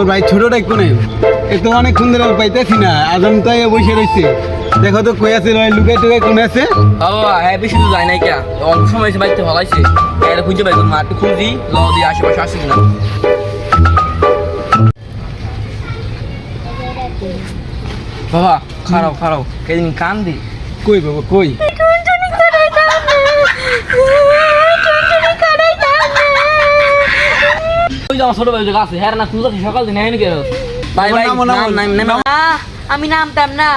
তোমার ভাই ছোটটা কোনে এ তো অনেকক্ষণ ধরে পাইতেছি না আজম তাই বসে রয়েছে দেখো তো কই আছে লুকে টুকে কোনে আছে বাবা হ্যাঁ বেশি তো যায় নাই কে অল্প সময় এসে বাড়িতে ভালাইছে এর খুঁজে পাই মা একটু খুঁজি ল দিয়ে আশেপাশে আসি কিনা বাবা খারাপ খারাপ কেদিন কান দি কই বাবা কই ওই আমার ছোট ভাই যে আছে হ্যাঁ না খুঁজতে সকাল দিন হ্যাঁ কে ভাই ভাই নাম আমি নামতাম না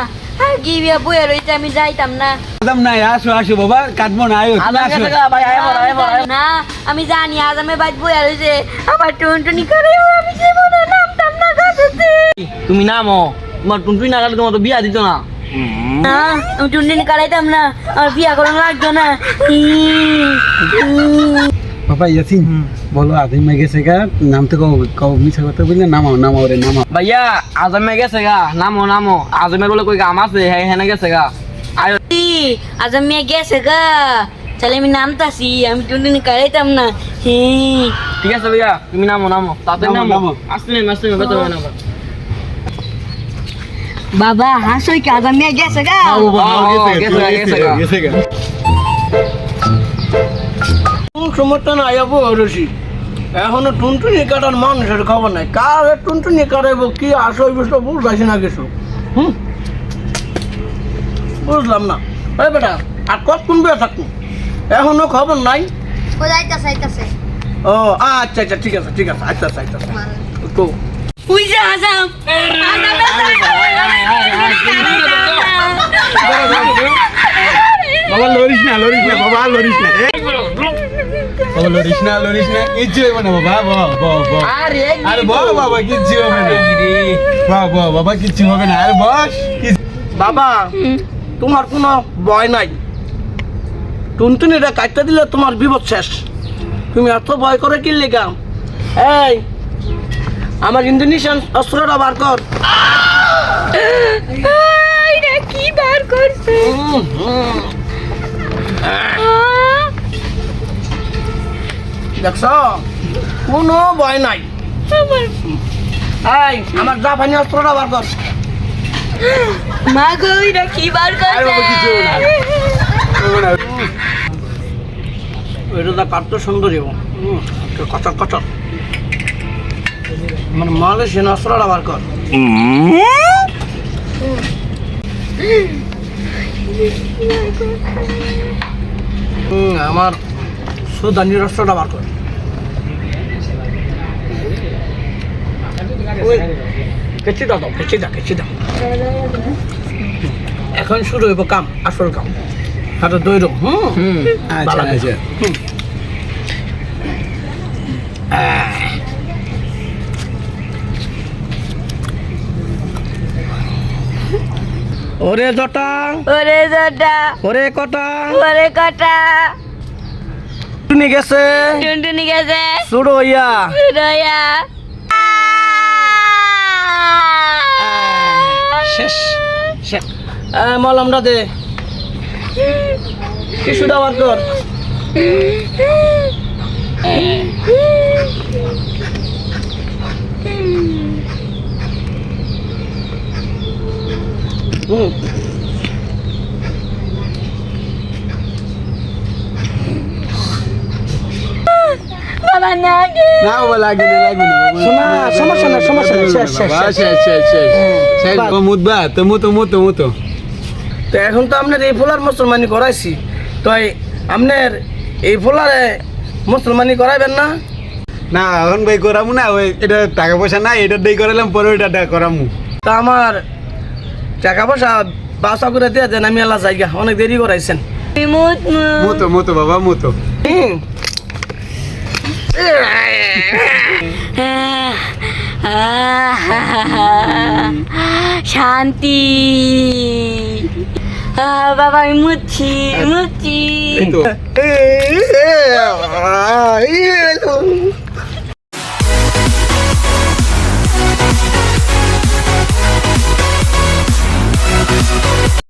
আর কি বিয়া বইয়া রইতে আমি যাইতাম না আজম নাই আসো আসো বাবা কাটবো না আয়ো তুমি আসো ভাই আয় না আমি জানি আজ আমি বাইত বইয়া রইছে আবার টুনটুনি করে আমি যাবো না নামতাম না কাছে তুমি নামো তোমার টুনটুনি না গেলে তোমার তো বিয়া দিত না না আমি টুনটুনি কাটাইতাম না আমার বিয়া করানো লাগতো না বাবা ইয়াসিন বলো আদিম মে গেছে গা নাম তো কও মিছা কথা বললে নামাও নামাও রে নামাও ভাইয়া আজমে গেছে গা নামো নামো আজমের বলে কই গাম আছে হ্যাঁ হ্যাঁ গেছে গা আয় আজ আমি গেছে গা তাহলে আমি নামতাছি আমি টুনটুনি কাটাইতাম না ঠিক আছে ভাইয়া তুমি নামো নামো তাতে নামো আসতে নেই বেতন নামো বাবা হাসই কি আজ আমি গেছে গা গেছে গা সময়টা না আয়াবো রসি এখনো টুনটুনি কাটার মানুষের খবর নাই কার টুনটুনি কাটাইবো কি আসই বুঝতে বুঝাইছি না কিছু বুঝলাম না ওই বেটা আর কতক্ষণ বেড়ে থাকুন এখনো খবর নাই ও যাইতাছে ও আচ্ছা আচ্ছা ঠিক আছে আচ্ছা তো উই যা আজাম বাবা লরিস না বাবা লরিস না বাবা লরিস না কিচ্ছু হবে না বাবা আরে বাবা কিচ্ছু হবে না বাবা কিচ্ছু হবে না আরে বস বাবা তোমার কোনো ভয় নাই টুনটুনিটা কাটতে দিলে তোমার বিপদ শেষ তুমি এত ভয় করে কি লেগা এই আমার ইন্দোনেশিয়ান অস্ত্রটা বার কর এটা কি বার করছে দেখছ কোনো ভয় নাই এই আমার জাপানি অস্ত্রটা বার কর মা গো এটা কি বার করছে এটা তো কাটতে সুন্দর কচক কচক আমার মালয়েশিয়ান অস্ত্রটা বার কর আমার সুদানির অস্ত্রটা বার কর কেচি দাও এখন শুরু হইব কাম আসল কাম হাতে দৈর আচ্ছা ওরে জটা ওরে কটা টুনি গেছে টুনটুনি গেছে শুরু হইয়া রয়া শেষ মলমটা দে কিছুটা বার কর বাবা না না বাবা লাগবে না শোনা সমস্যা না শেষ মুতবা তো মুতো তো এখন তো আপনার এই ফোলার মুসলমানি করাইছি তো আপনার এই ফোলারে মুসলমানি করাইবেন না না এখন ভাই করামু না ওই এটা টাকা পয়সা নাই এটা দিয়ে করালাম পরে ওইটা করামু তা আমার টাকা পয়সা বাসা করে দিয়ে দেন আমি আল্লাহ জায়গা অনেক দেরি করাইছেন মুতো বাবা মুতো শান্তি বাবা আমি মুচ্ছি এই তো